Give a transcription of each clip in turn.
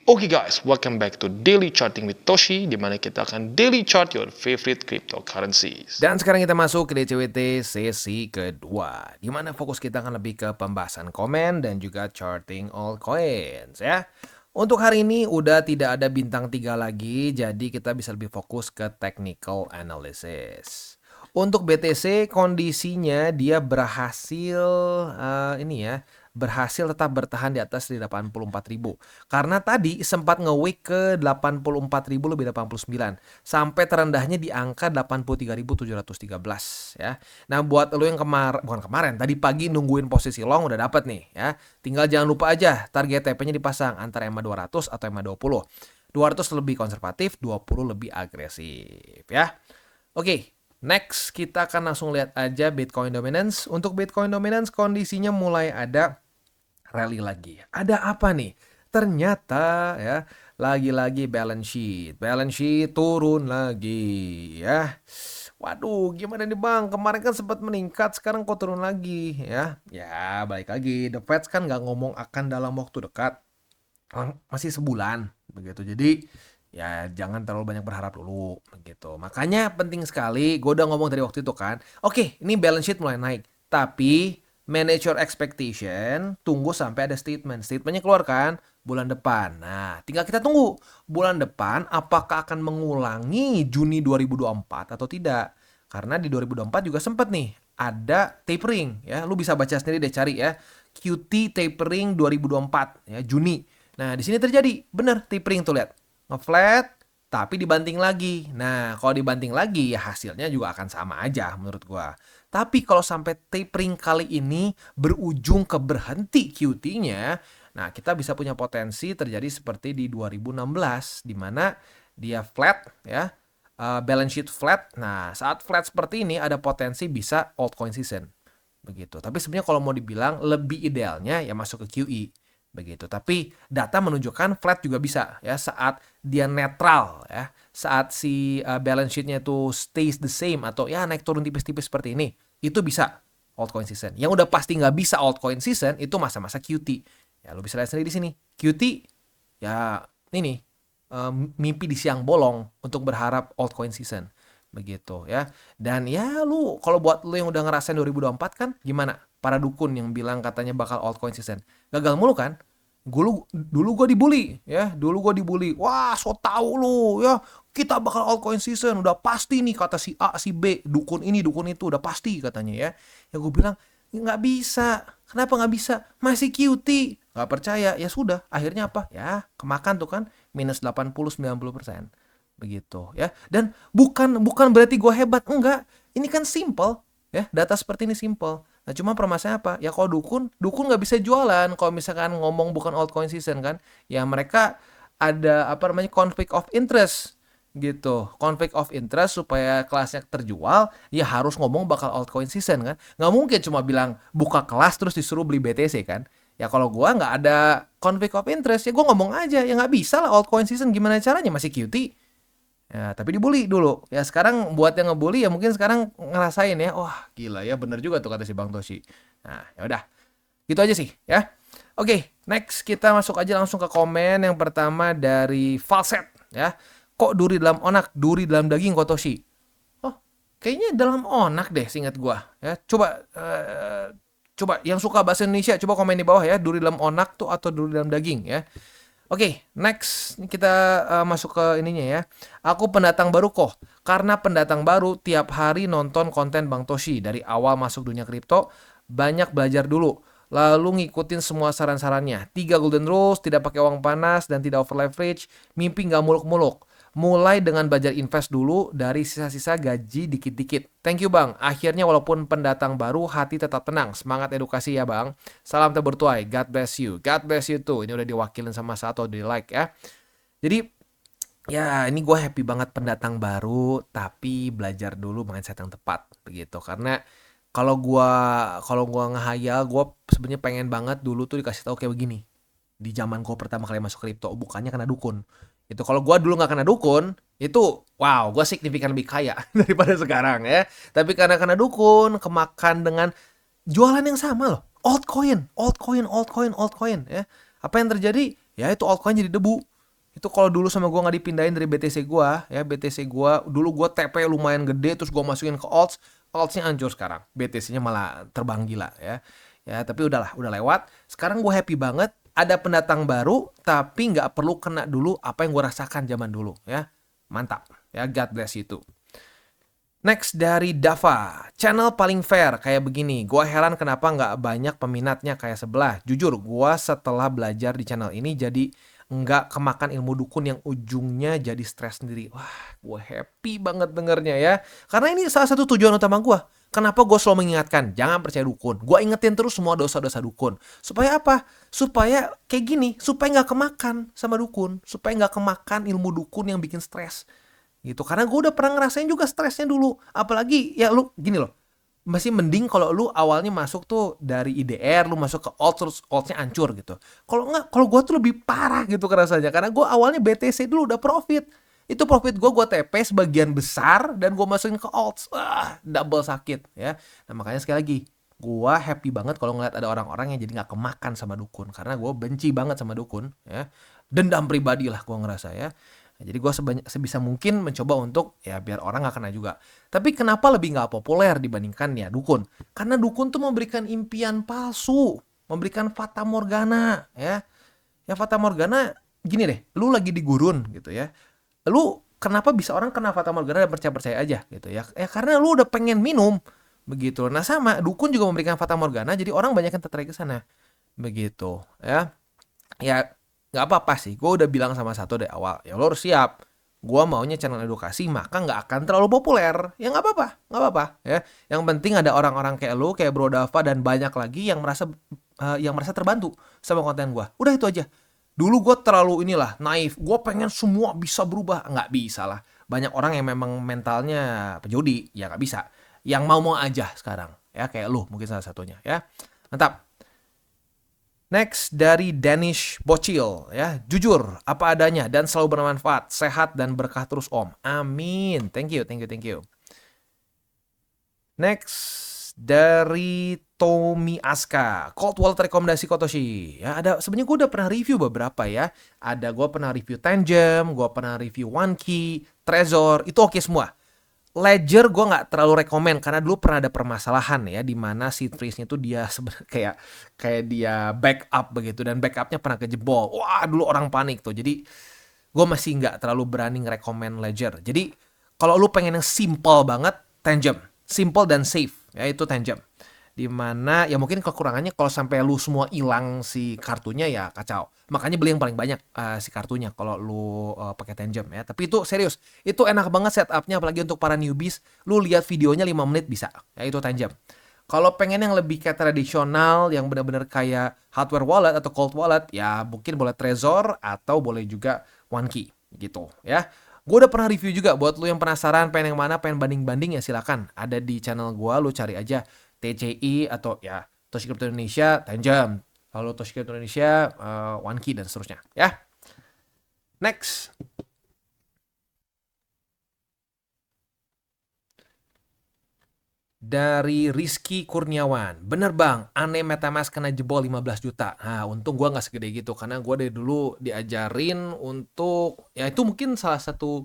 Oke guys, welcome back to Daily Charting with Toshi, di mana kita akan daily chart your favorite cryptocurrencies. Dan sekarang kita masuk ke DCWT sesi kedua, di mana fokus kita akan lebih ke pembahasan komen dan juga charting altcoins ya. Untuk hari ini udah tidak ada bintang 3 lagi, jadi kita bisa lebih fokus ke technical analysis. Untuk BTC kondisinya dia berhasil berhasil tetap bertahan di atas di 84.000. Karena tadi sempat nge-wick ke 84.000 lebih 89 sampai terendahnya di angka 83.713 ya. Nah, buat lo yang bukan kemarin, tadi pagi nungguin posisi long udah dapat nih ya. Tinggal jangan lupa aja target TP-nya dipasang antara EMA 200 atau EMA 20. 200 lebih konservatif, 20 lebih agresif ya. Oke. Next, kita akan langsung lihat aja Bitcoin Dominance. Untuk Bitcoin Dominance kondisinya mulai ada rally lagi. Ada apa nih? Ternyata ya, lagi-lagi balance sheet. Balance sheet turun lagi ya. Waduh, gimana nih Bang? Kemarin kan sempat meningkat, sekarang kok turun lagi ya. Ya, balik lagi. The Fed kan nggak ngomong akan dalam waktu dekat. Masih sebulan begitu. Jadi ya jangan terlalu banyak berharap dulu begitu. Makanya penting sekali, gue udah ngomong dari waktu itu kan. Oke, ini balance sheet mulai naik. Tapi manage your expectation, tunggu sampai ada statement. Statementnya keluar kan bulan depan. Nah, tinggal kita tunggu bulan depan apakah akan mengulangi Juni 2024 atau tidak. Karena di 2024 juga sempat nih ada tapering ya. Lu bisa baca sendiri deh, cari ya. QT tapering 2024 ya, Juni. Nah, di sini terjadi bener tapering tuh, lihat. Nge-flat tapi dibanting lagi. Nah, kalau dibanting lagi ya hasilnya juga akan sama aja menurut gua. Tapi kalau sampai tapering kali ini berujung ke berhenti QT-nya, nah kita bisa punya potensi terjadi seperti di 2016 di mana dia flat ya, balance sheet flat. Nah, saat flat seperti ini ada potensi bisa altcoin season. Begitu. Tapi sebenarnya kalau mau dibilang lebih idealnya ya masuk ke QE. Begitu. Tapi data menunjukkan flat juga bisa ya saat dia netral ya, saat si balance sheet-nya itu stays the same atau ya naik turun tipis-tipis seperti ini, itu bisa altcoin season. Yang udah pasti nggak bisa altcoin season itu masa-masa QT. Ya lu bisa lihat sendiri di sini. QT ya ini mimpi di siang bolong untuk berharap altcoin season. Begitu ya. Dan ya lu kalau buat lu yang udah ngerasain 2024 kan gimana? Para dukun yang bilang katanya bakal altcoin season. Gagal mulu kan? Dulu gue dibully ya, wah so tau lu ya, kita bakal altcoin season udah pasti nih kata si A si B, dukun ini dukun itu udah pasti katanya ya. Ya gue bilang nggak bisa. Kenapa nggak bisa? Masih QT. Nggak percaya. Ya sudah, akhirnya apa ya, kemakan tuh kan minus 80-90% begitu ya. Dan bukan berarti gue hebat, enggak, ini kan simple ya, data seperti ini simple. Nah, cuma permasalahannya apa? Ya kalau dukun nggak bisa jualan kalau misalkan ngomong bukan altcoin season kan. Ya mereka ada conflict of interest gitu. Conflict of interest supaya kelasnya terjual, ya harus ngomong bakal altcoin season kan. Nggak mungkin cuma bilang buka kelas terus disuruh beli BTC kan. Ya kalau gua nggak ada conflict of interest, ya gua ngomong aja. Ya nggak bisa lah altcoin season, gimana caranya, masih QT. Ya, tapi dibully dulu. Ya sekarang buat yang ngebully ya mungkin sekarang ngerasain ya, wah gila ya, bener juga tuh kata si Bang Toshi. Nah, ya udah. Gitu aja sih ya. Oke, next kita masuk aja langsung ke komen. Yang pertama dari Falset ya. Kok duri dalam onak, duri dalam daging kok Toshi? Oh, kayaknya dalam onak deh seingat gua ya. Coba yang suka bahasa Indonesia coba komen di bawah ya, duri dalam onak tuh atau duri dalam daging ya. Oke, next kita masuk ke ininya ya. Aku pendatang baru kok. Karena pendatang baru tiap hari nonton konten Bang Toshi. Dari awal masuk dunia kripto, banyak belajar dulu. Lalu ngikutin semua saran-sarannya. 3 golden rules, tidak pakai uang panas, dan tidak over leverage. Mimpi nggak muluk-muluk. Mulai dengan belajar invest dulu dari sisa-sisa gaji dikit-dikit. Thank you Bang. Akhirnya walaupun pendatang baru, hati tetap tenang. Semangat edukasi ya Bang. Salam terbertuai. God bless you. God bless you too. Ini udah diwakilin sama Sato di like ya. Jadi ya ini gue happy banget pendatang baru, tapi belajar dulu mindset yang tepat begitu. Karena kalau gua ngehayal, gue sebenarnya pengen banget dulu tuh dikasih tahu kayak begini. Di zaman gue pertama kali masuk kripto, bukannya kena dukun. Itu kalau gue dulu nggak kena dukun, itu wow, gue signifikan lebih kaya daripada sekarang ya. Tapi karena kena dukun, kemakan dengan jualan yang sama loh. Altcoin ya. Apa yang terjadi? Ya itu altcoin jadi debu. Itu kalau dulu sama gue nggak dipindahin dari BTC gue, ya BTC gue dulu gue TP lumayan gede, terus gue masukin ke altsnya hancur sekarang, BTC-nya malah terbang gila ya. Ya tapi udahlah, udah lewat. Sekarang gue happy banget, ada pendatang baru, tapi nggak perlu kena dulu apa yang gue rasakan zaman dulu ya. Mantap ya, God bless you too. Next dari Dava, channel paling fair kayak begini. Gua heran kenapa nggak banyak peminatnya kayak sebelah. Jujur, gua setelah belajar di channel ini jadi nggak kemakan ilmu dukun yang ujungnya jadi stres sendiri. Wah, gue happy banget dengernya ya. Karena ini salah satu tujuan utama gua. Kenapa gue selalu mengingatkan, jangan percaya dukun. Gue ingetin terus semua dosa-dosa dukun. Supaya apa? Supaya kayak gini, supaya nggak kemakan sama dukun. Supaya nggak kemakan ilmu dukun yang bikin stres gitu. Karena gue udah pernah ngerasain juga stresnya dulu. Apalagi ya lu gini loh, masih mending kalau lu awalnya masuk tuh dari IDR, lu masuk ke alt terus altnya hancur gitu. Kalau enggak, kalau gue tuh lebih parah gitu kerasanya. Karena gue awalnya BTC dulu udah profit. Itu profit gue TP sebagian besar dan gue masukin ke alt. Double sakit ya. Nah makanya sekali lagi, gue happy banget kalau ngeliat ada orang-orang yang jadi nggak kemakan sama dukun. Karena gue benci banget sama dukun ya. Dendam pribadi lah gue ngerasa ya. Nah, jadi gue sebisa mungkin mencoba untuk ya biar orang gak kena juga. Tapi kenapa lebih gak populer dibandingkan ya dukun? Karena dukun tuh memberikan impian palsu, memberikan fata morgana ya. Ya fata morgana gini deh, lu lagi di gurun gitu ya. Lu kenapa bisa orang kena fata morgana dan percaya-percaya aja gitu ya? Ya karena lu udah pengen minum begitu. Nah sama dukun juga memberikan fata morgana, jadi orang banyak yang tertarik ke sana begitu ya. Ya nggak apa-apa sih, gue udah bilang sama satu dari awal, ya lo harus siap, gue maunya channel edukasi maka nggak akan terlalu populer, ya nggak apa-apa ya. Yang penting ada orang-orang kayak lo, kayak Bro Dava dan banyak lagi yang merasa terbantu sama konten gue, udah itu aja. Dulu gue terlalu inilah naif, gue pengen semua bisa berubah, nggak bisa lah. Banyak orang yang memang mentalnya pejudi, ya nggak bisa. Yang mau aja sekarang, ya kayak lo mungkin salah satunya ya. Mantap. Next dari Danish Bocil ya, jujur apa adanya dan selalu bermanfaat, sehat dan berkah terus Om. Amin. Thank you. Next dari Tommy Aska, Cold Wallet rekomendasi Kotoshi. Ya ada, sebenarnya gue udah pernah review beberapa ya. Ada gue pernah review Tangem, gue pernah review One Key, Trezor, itu oke semua. Ledger gue nggak terlalu rekomen karena dulu pernah ada permasalahan ya di mana seed phrase-nya tuh dia sebenarnya kayak dia backup begitu dan backupnya pernah kejebol. Wah dulu orang panik tuh. Jadi gue masih nggak terlalu berani ngerekomen Ledger. Jadi kalau lu pengen yang simple banget, Tangem, simple dan safe ya itu Tangem. Dimana ya mungkin kekurangannya kalau sampai lu semua hilang si kartunya ya kacau. Makanya beli yang paling banyak si kartunya kalau lu pakai Tangem ya. Tapi itu serius, itu enak banget setupnya apalagi untuk para newbies. Lu lihat videonya 5 menit bisa. Ya itu Tangem. Kalau pengen yang lebih kayak tradisional, yang benar-benar kayak hardware wallet atau cold wallet, ya mungkin boleh Trezor atau boleh juga One Key gitu ya. Gue udah pernah review juga buat lu yang penasaran pengen yang mana, pengen banding-banding ya silakan. Ada di channel gue, lu cari aja TCI atau ya Toshi Crypto Indonesia, Tangem. Lalu Toshi Crypto Indonesia, One Key dan seterusnya ya. Next. Dari Rizky Kurniawan, bener bang, aneh MetaMask kena jebol 15 juta. Nah untung gue gak segede gitu, karena gue dari dulu diajarin untuk, ya itu mungkin salah satu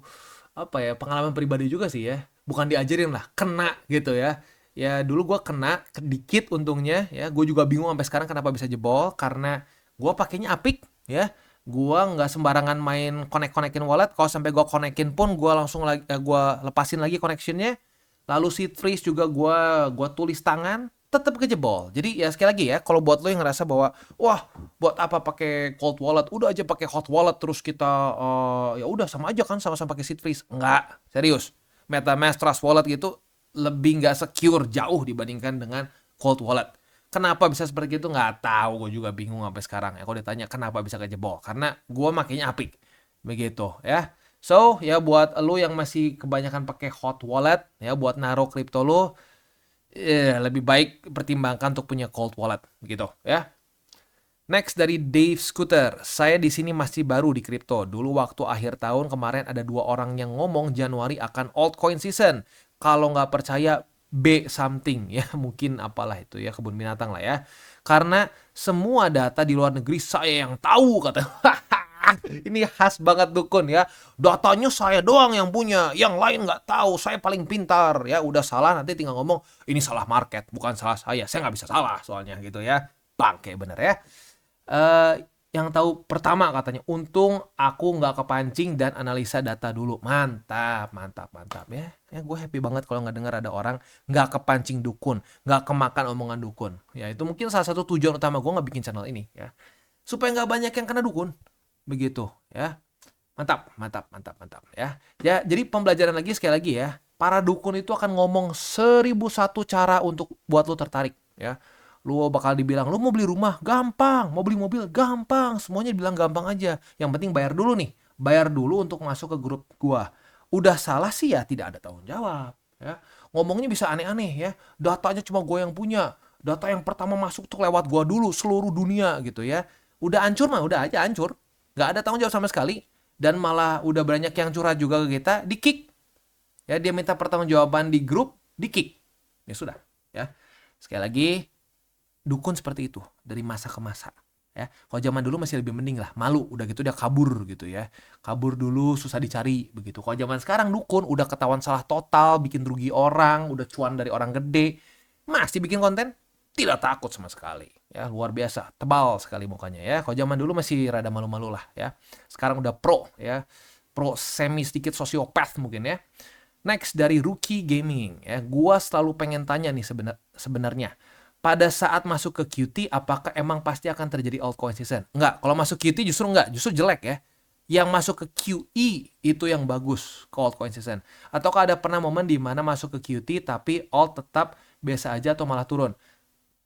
apa ya pengalaman pribadi juga sih ya. Bukan diajarin lah, kena gitu ya. Ya dulu gue kena dikit untungnya ya. Gue juga bingung sampai sekarang kenapa bisa jebol, karena gue pakainya Apik ya. Gue nggak sembarangan main connect-connectin wallet. Kalau sampai gue connectin pun gue langsung lagi gue lepasin lagi connectionnya. Lalu seed phrase juga gua tulis tangan, tetap kejebol. Jadi ya sekali lagi ya, kalau buat lo yang ngerasa bahwa wah, buat apa pakai cold wallet, udah aja pakai hot wallet terus kita ya udah sama aja kan sama-sama pakai seed phrase. Enggak, serius. MetaMask Trust Wallet gitu lebih nggak secure jauh dibandingkan dengan cold wallet. Kenapa bisa seperti itu nggak tahu, gue juga bingung sampai sekarang ya. Kalau ditanya kenapa bisa kejebol, karena gue makainya Apik, begitu ya. So, ya buat lo yang masih kebanyakan pakai hot wallet, ya buat naruh kripto lo, lebih baik pertimbangkan untuk punya cold wallet, gitu ya. Next dari Dave Scooter, saya di sini masih baru di kripto. Dulu waktu akhir tahun kemarin ada 2 orang yang ngomong Januari akan altcoin season. Kalau nggak percaya, B something ya, mungkin apalah itu ya, kebun binatang lah ya. Karena semua data di luar negeri saya yang tahu kata. Ini khas banget dukun ya. Datanya saya doang yang punya, yang lain nggak tahu. Saya paling pintar ya. Udah salah nanti tinggal ngomong ini salah market, bukan salah saya. Saya nggak bisa salah soalnya gitu ya. Bangke bener ya. eh yang tahu pertama katanya, untung aku nggak kepancing dan analisa data dulu. Mantap, mantap, mantap ya. Ya gue happy banget kalau nggak dengar ada orang nggak kepancing dukun, nggak kemakan omongan dukun. Ya itu mungkin salah satu tujuan utama gue nggak bikin channel ini ya, supaya nggak banyak yang kena dukun. Begitu ya. Mantap, mantap, mantap, mantap ya. Ya, jadi pembelajaran lagi sekali lagi ya. Para dukun itu akan ngomong 1001 cara untuk buat lu tertarik ya. Lu bakal dibilang, lu mau beli rumah, gampang. Mau beli mobil, gampang. Semuanya dibilang gampang aja. Yang penting bayar dulu nih. Bayar dulu untuk masuk ke grup gua. Udah salah sih ya tidak ada tanggung jawab. Ya. Ngomongnya bisa aneh-aneh ya. Datanya cuma gua yang punya. Data yang pertama masuk tuh lewat gua dulu, seluruh dunia gitu ya. Udah hancur mah, udah aja hancur. Gak ada tanggung jawab sama sekali. Dan malah udah banyak yang curhat juga ke kita, di kick. Ya, dia minta pertanggungjawaban di grup, di kick. Ya sudah, ya. Sekali lagi, dukun seperti itu dari masa ke masa ya. Kalau zaman dulu masih lebih mending lah, malu udah gitu dia kabur gitu ya, kabur dulu susah dicari begitu. Kalau zaman sekarang dukun udah ketahuan salah total, bikin rugi orang, udah cuan dari orang gede, masih bikin konten tidak takut sama sekali ya, luar biasa tebal sekali mukanya ya. Kalau zaman dulu masih rada malu-malu lah ya, sekarang udah pro ya, pro semi sedikit sosiopath mungkin ya. Next dari Rookie Gaming ya, gua selalu pengen tanya nih sebenarnya pada saat masuk ke QT, apakah emang pasti akan terjadi altcoin season? Enggak, kalau masuk QT justru enggak, justru jelek ya. Yang masuk ke QE itu yang bagus ke altcoin season. Ataukah ada pernah momen di mana masuk ke QT tapi alt tetap biasa aja atau malah turun?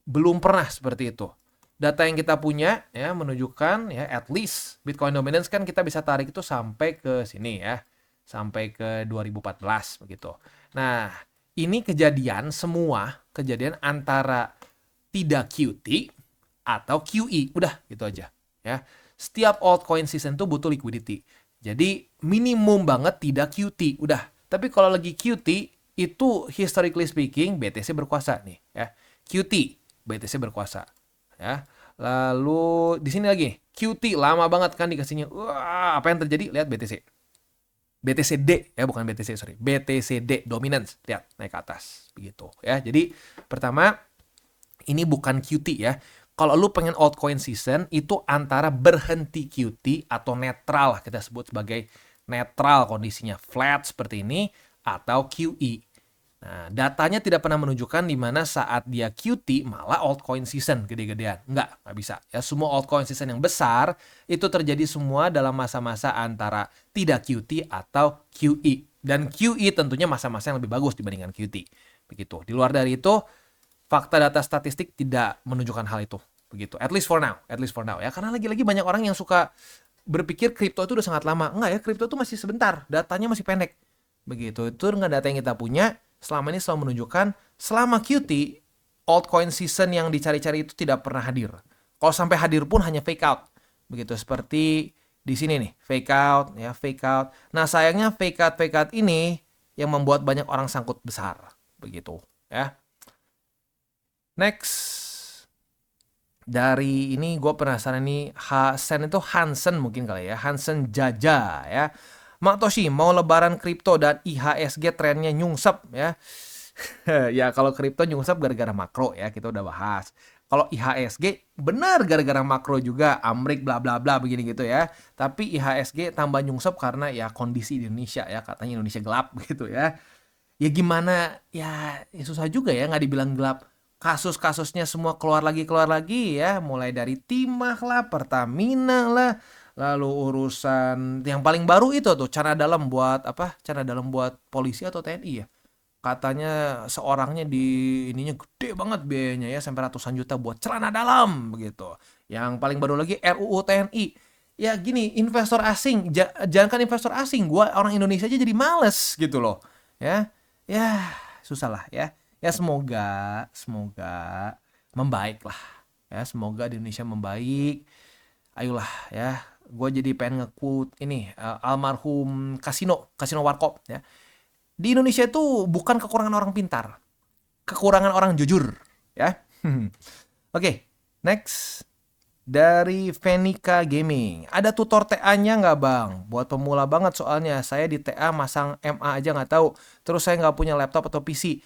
Belum pernah seperti itu. Data yang kita punya ya menunjukkan ya at least Bitcoin dominance kan kita bisa tarik itu sampai ke sini ya. Sampai ke 2014 begitu. Nah, ini kejadian antara tidak QT atau QE. Udah, gitu aja. Ya. Setiap altcoin season tuh butuh liquidity. Jadi minimum banget tidak QT. Udah. Tapi kalau lagi QT, itu historically speaking BTC berkuasa nih. Ya. QT, BTC berkuasa. Ya. Lalu di sini lagi QT lama banget kan dikasihnya. Wah, apa yang terjadi? Lihat BTC. BTCD ya, bukan BTC, sorry. BTCD dominance, lihat naik ke atas begitu ya. Jadi pertama ini bukan QT ya. Kalau lu pengen altcoin season itu antara berhenti QT atau netral, kita sebut sebagai netral kondisinya, flat seperti ini atau QE. Nah, datanya tidak pernah menunjukkan di mana saat dia QT malah altcoin season gede-gedean. Nggak bisa. Ya, semua altcoin season yang besar itu terjadi semua dalam masa-masa antara tidak QT atau QE. Dan QE tentunya masa-masa yang lebih bagus dibandingkan QT. Begitu. Di luar dari itu, fakta data statistik tidak menunjukkan hal itu. Begitu. At least for now ya. Karena lagi-lagi banyak orang yang suka berpikir kripto itu udah sangat lama. Enggak ya, kripto itu masih sebentar. Datanya masih pendek. Begitu. Itu dengan data yang kita punya selama ini selalu menunjukkan selama QT altcoin season yang dicari-cari itu tidak pernah hadir. Kalau sampai hadir pun hanya fake out. Begitu, seperti di sini nih, fake out ya, fake out. Nah, sayangnya fake out ini yang membuat banyak orang sangkut besar. Begitu, ya. Next. Dari ini gue penasaran nih, Sen itu Hansen mungkin kali ya, Hansen Jaja ya. Mak Toshi, mau lebaran kripto dan IHSG trennya nyungsep ya. Ya kalau kripto nyungsep gara-gara makro ya, kita udah bahas. Kalau IHSG benar gara-gara makro juga, amrik bla bla bla begini gitu ya. Tapi IHSG tambah nyungsep karena ya kondisi di Indonesia ya, katanya Indonesia gelap gitu ya. Ya gimana ya, susah juga ya nggak dibilang gelap. Kasus-kasusnya semua keluar lagi ya, mulai dari Timah lah, Pertamina lah. Lalu urusan yang paling baru itu tuh cara dalam buat apa? Cara dalam buat polisi atau TNI ya. Katanya seorangnya di ininya gede banget biayanya ya, sampai ratusan juta buat celana dalam begitu. Yang paling baru lagi RUU TNI. Ya gini, investor asing, jangankan investor asing, gua orang Indonesia aja jadi males gitu loh. Ya. Ya, susah lah ya. Ya semoga membaik lah. Ya, semoga di Indonesia membaik. Ayolah ya. Gue jadi pengen nge-quote ini almarhum Kasino Warkop ya. Di Indonesia itu bukan kekurangan orang pintar, kekurangan orang jujur ya. Oke, next dari Venica Gaming. Ada tutor TA-nya nggak bang? Buat pemula banget soalnya. Saya di TA masang MA aja nggak tahu. Terus saya nggak punya laptop atau PC.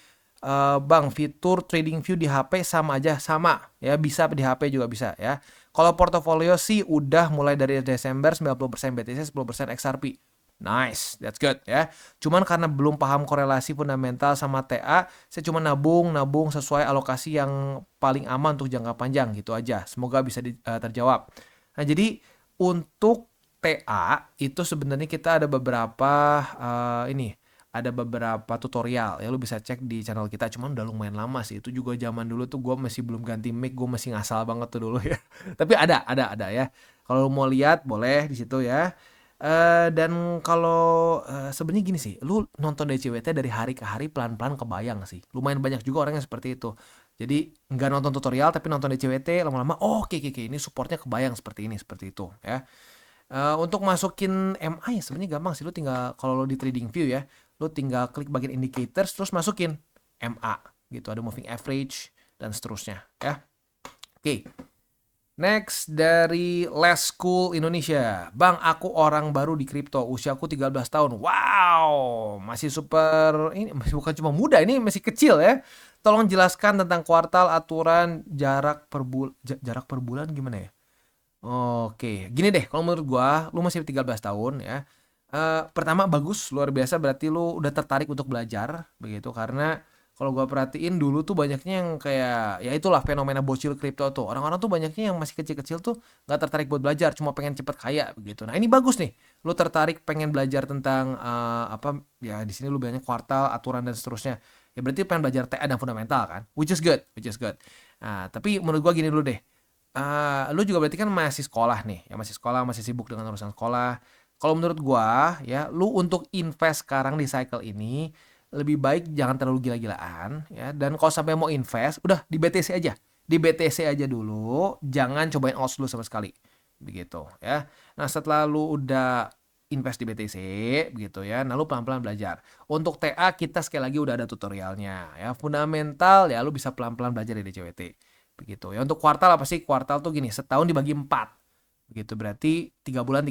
Bang, fitur trading view di HP sama aja, sama ya, bisa di HP juga bisa ya. Kalau portofolio sih udah mulai dari Desember 90% BTC, 10% XRP. Nice, that's good ya. Cuman karena belum paham korelasi fundamental sama TA, saya cuma nabung sesuai alokasi yang paling aman untuk jangka panjang gitu aja. Semoga bisa terjawab. Nah, jadi untuk TA itu sebenarnya kita ada beberapa ada beberapa tutorial ya, lu bisa cek di channel kita, cuman udah lumayan lama sih, itu juga zaman dulu tuh gue masih belum ganti mic, gue masih ngasal banget tuh dulu ya. Tapi ada ya, kalau mau lihat boleh di situ ya. Dan kalau sebenarnya gini sih, lu nonton DCWT dari hari ke hari pelan-pelan kebayang sih, lumayan banyak juga orang yang seperti itu. Jadi nggak nonton tutorial tapi nonton DCWT lama-lama, oh oke, ini supportnya kebayang seperti ini seperti itu ya. Untuk masukin MA ya sebenarnya gampang sih, lu tinggal kalau lu di trading view ya, lu tinggal klik bagian indicators terus masukin MA gitu, ada moving average dan seterusnya ya. Oke. Next dari Less Cool Indonesia. Bang, aku orang baru di kripto, usiaku 13 tahun. Wow, masih super, ini masih bukan cuma muda, ini masih kecil ya. Tolong jelaskan tentang kuartal, aturan, jarak per bulan gimana ya? Oke, gini deh, kalau menurut gua, lu masih 13 tahun ya. Pertama bagus, luar biasa, berarti lu udah tertarik untuk belajar begitu, karena kalau gua perhatiin dulu tuh banyaknya yang kayak ya itulah fenomena bocil kripto tuh. Orang-orang tuh banyaknya yang masih kecil-kecil tuh nggak tertarik buat belajar, cuma pengen cepet kaya begitu. Nah, ini bagus nih. Lu tertarik pengen belajar tentang apa ya, di sini lu banyak kuartal, aturan dan seterusnya. Ya berarti pengen belajar TA dan fundamental kan, which is good. Nah, tapi menurut gua gini dulu deh. Lu juga berarti kan masih sekolah nih, ya masih sekolah, masih sibuk dengan urusan sekolah. Kalau menurut gua ya, lu untuk invest sekarang di cycle ini lebih baik jangan terlalu gila-gilaan ya, dan kalau sampai mau invest udah di BTC aja. Di BTC aja dulu, jangan cobain OS dulu sama sekali. Begitu ya. Nah, setelah lu udah invest di BTC begitu ya, nah lu pelan-pelan belajar. Untuk TA kita sekali lagi udah ada tutorialnya ya. Fundamental ya lu bisa pelan-pelan belajar di DCWT. Begitu ya. Untuk kuartal apa sih? Kuartal tuh gini, setahun dibagi 4. Begitu berarti 3 bulan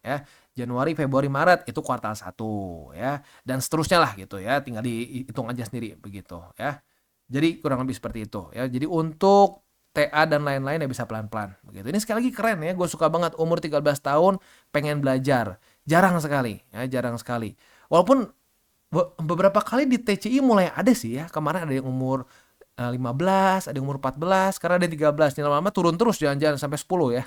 ya. Januari, Februari, Maret itu kuartal 1 ya, dan seterusnya lah gitu ya. Tinggal dihitung aja sendiri begitu ya. Jadi kurang lebih seperti itu ya. Jadi untuk TA dan lain-lain ya bisa pelan-pelan begitu. Ini sekali lagi keren ya, gue suka banget, umur 13 tahun pengen belajar. Jarang sekali ya, jarang sekali. Walaupun beberapa kali di TCI mulai ada sih ya. Kemarin ada yang umur 15, ada yang umur 14, karena ada 13. Nih lama-lama turun terus, jangan-jangan sampai 10 ya.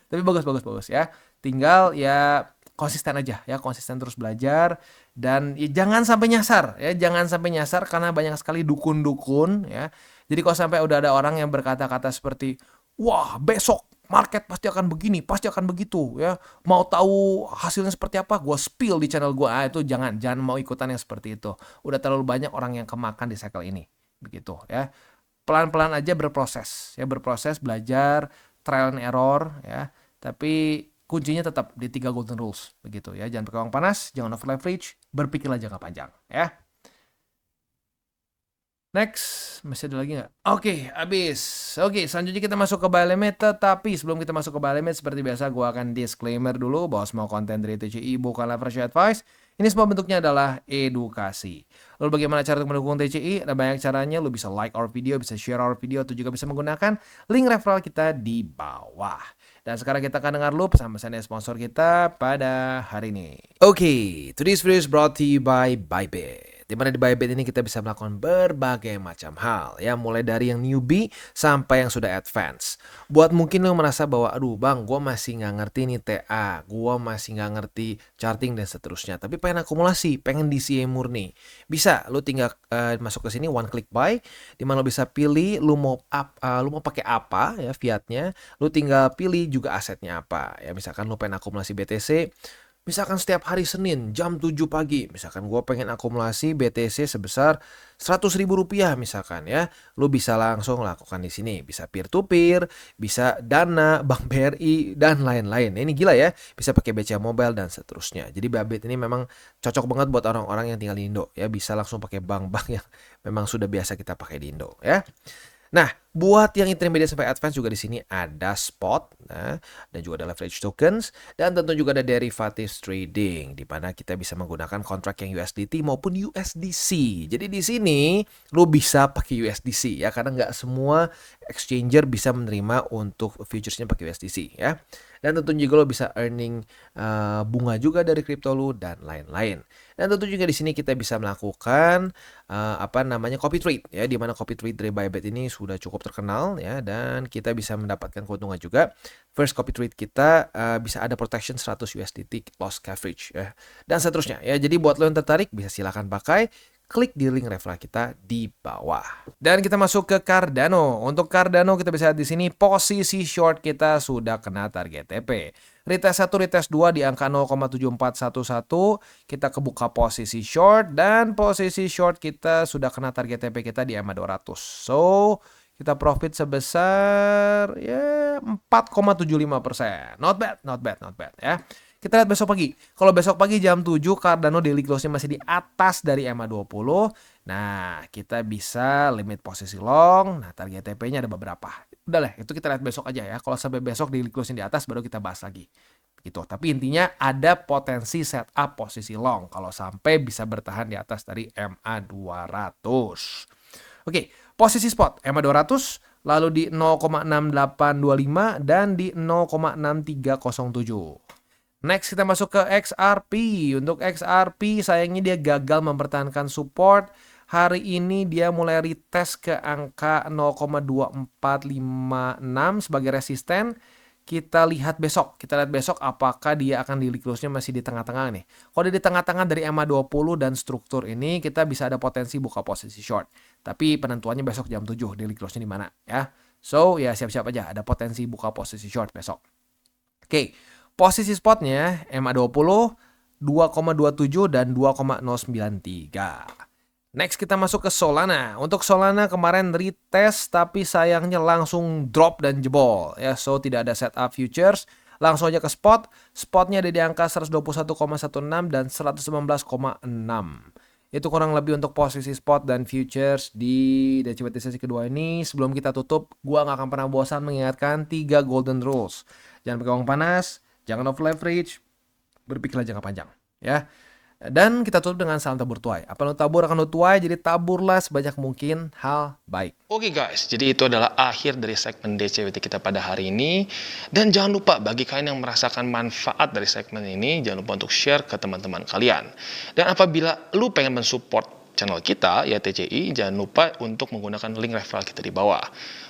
Tapi bagus ya. Tinggal ya konsisten aja ya, konsisten terus belajar, dan ya jangan sampai nyasar ya, jangan sampai nyasar karena banyak sekali dukun-dukun ya. Jadi kalau sampai udah ada orang yang berkata-kata seperti, wah besok market pasti akan begini, pasti akan begitu ya. Mau tahu hasilnya seperti apa? Gua spill di channel gua. Itu jangan mau ikutan yang seperti itu. Udah terlalu banyak orang yang kemakan di cycle ini. Begitu ya. Pelan-pelan aja berproses ya, belajar, trial and error ya. Tapi kuncinya tetap di 3 golden rules begitu ya. Jangan pakai uang panas, jangan over leverage, berpikirlah jangka panjang ya. Next, masih ada lagi nggak? Oke, habis. Oke, selanjutnya kita masuk ke buy limit. Tetapi sebelum kita masuk ke buy limit, seperti biasa gue akan disclaimer dulu bahwa semua konten dari TCI bukanlah financial advice. Ini semua bentuknya adalah edukasi. Lalu bagaimana cara untuk mendukung TCI? Ada banyak caranya. Lu bisa like our video, bisa share our video, atau juga bisa menggunakan link referral kita di bawah. Dan sekarang kita akan dengar lu pesan-pesan dari sponsor kita pada hari ini. Oke, today's video is brought to you by Bybit. Dimana di Bybit ini kita bisa melakukan berbagai macam hal ya, mulai dari yang newbie sampai yang sudah advance. Buat mungkin lo merasa bahwa aduh bang, gue masih nggak ngerti nih TA, gue masih nggak ngerti charting dan seterusnya, tapi pengen akumulasi, pengen DCA murni, bisa lo tinggal masuk ke sini one click buy, dimana lo bisa pilih lo mau pakai apa ya fiatnya, lo tinggal pilih juga asetnya apa ya. Misalkan lo pengen akumulasi BTC, misalkan setiap hari Senin jam 7 pagi, misalkan gue pengen akumulasi BTC sebesar 100.000 rupiah misalkan ya, lu bisa langsung lakukan di sini. Bisa peer to peer, bisa Dana, Bank BRI dan lain-lain. Ini gila ya, bisa pakai BCA Mobile dan seterusnya. Jadi Bybit ini memang cocok banget buat orang-orang yang tinggal di Indo ya, bisa langsung pakai bank-bank yang memang sudah biasa kita pakai di Indo ya. Nah, Buat yang intermediate sampai advance juga di sini ada spot, nah, dan juga ada leverage tokens, dan tentu juga ada derivatives trading, di mana kita bisa menggunakan kontrak yang USDT maupun USDC. Jadi di sini lu bisa pakai USDC ya, karena nggak semua exchanger bisa menerima untuk futuresnya pakai USDC ya. Dan tentu juga lo bisa earning bunga juga dari kripto lu dan lain-lain. Dan tentu juga di sini kita bisa melakukan copy trade ya, di mana copy trade dari Bybit ini sudah cukup terkenal ya, dan kita bisa mendapatkan keuntungan juga. First copy trade kita bisa ada protection 100 USDT loss coverage ya, dan seterusnya ya. Jadi buat lo yang tertarik bisa silakan pakai, klik di link referral kita di bawah. Dan kita masuk ke Cardano. Untuk Cardano kita bisa lihat di sini posisi short kita sudah kena target TP. Retest 1, retest 2 di angka 0,7411. Kita kebuka posisi short dan posisi short kita sudah kena target TP kita di EMA 200. So, kita profit sebesar ya 4,75%. Not bad, not bad, not bad ya. Kita lihat besok pagi. Kalau besok pagi jam 7 Cardano daily close-nya masih di atas dari EMA 20. Nah, kita bisa limit posisi long. Nah, target TP-nya ada beberapa. Udah lah, itu kita lihat besok aja ya. Kalau sampai besok daily close-nya di atas baru kita bahas lagi. Gitu. Tapi intinya ada potensi setup posisi long kalau sampai bisa bertahan di atas dari EMA 200. Oke, posisi spot EMA 200 lalu di 0,6825 dan di 0,6307. Next kita masuk ke XRP. Untuk XRP sayangnya dia gagal mempertahankan support. Hari ini dia mulai retest ke angka 0,2456 sebagai resisten. Kita lihat besok apakah dia akan daily close-nya masih di tengah-tengah nih. Kalau dia di tengah-tengah dari EMA 20 dan struktur ini, kita bisa ada potensi buka posisi short. Tapi penentuannya besok jam 7 daily close-nya di mana ya. So ya siap-siap aja, ada potensi buka posisi short besok. Oke. Posisi spotnya EMA 20, 2,27 dan 2,093. Next kita masuk ke Solana. Untuk Solana kemarin retest tapi sayangnya langsung drop dan jebol ya. So tidak ada setup futures. Langsung aja ke spot. Spotnya ada di angka 121,16 dan 119,6. Itu kurang lebih untuk posisi spot dan futures di DCBT sesi kedua ini. Sebelum kita tutup, gua nggak akan pernah bosan mengingatkan 3 golden rules. Jangan pakai uang panas, jangan over leverage, berpikirlah jangka panjang ya. Dan kita tutup dengan salam tabur tuai. Apa yang lo tabur akan lo tuai, jadi taburlah sebanyak mungkin hal baik. Oke guys, jadi itu adalah akhir dari segmen DCWT kita pada hari ini. Dan jangan lupa bagi kalian yang merasakan manfaat dari segmen ini, jangan lupa untuk share ke teman-teman kalian. Dan apabila lu pengen mensupport channel kita, ya TCI, jangan lupa untuk menggunakan link referral kita di bawah.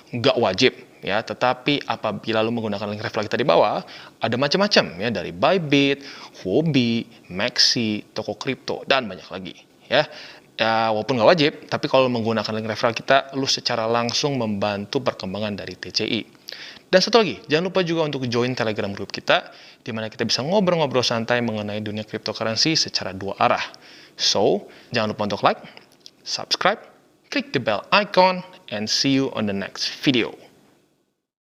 Nggak wajib ya, tetapi apabila lu menggunakan link referral kita di bawah, ada macam-macam ya, dari Bybit, Huobi, Maxi, toko kripto, dan banyak lagi ya. Ya, walaupun nggak wajib, tapi kalau menggunakan link referral kita, lu secara langsung membantu perkembangan dari TCI. Dan satu lagi, jangan lupa juga untuk join Telegram group kita, di mana kita bisa ngobrol-ngobrol santai mengenai dunia cryptocurrency secara dua arah. So, jangan lupa untuk like, subscribe, click the bell icon, and see you on the next video.